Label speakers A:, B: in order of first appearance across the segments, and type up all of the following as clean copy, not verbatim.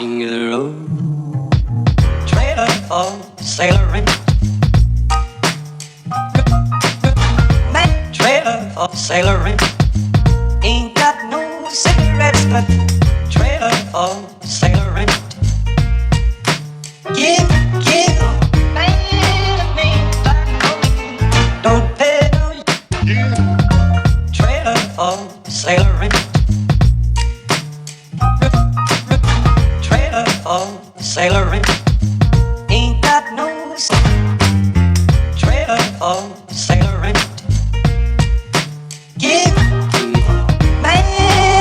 A: King of the road, trailer for sailoring, man, trailer for sailoring. Ain't got no cigarettes, but trailer for sailoring. Give, man, me, don't pay no trailer for sailoring. Trailer for sailoring. Ain't got no trailer for sailoring. Give man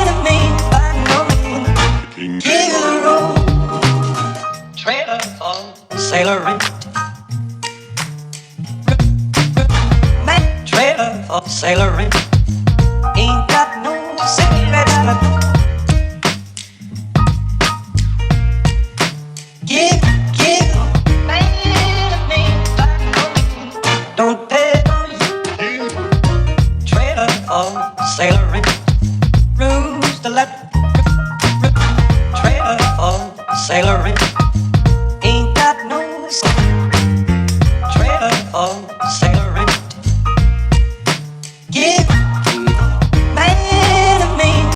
A: to me by no means. Give the road. Trailer for sailoring. Man, trailer for sailoring. Ain't got no cigarettes, but give, man to me, don't pay no you. Trailer for sailoring, rules to let. Trailer for sailoring.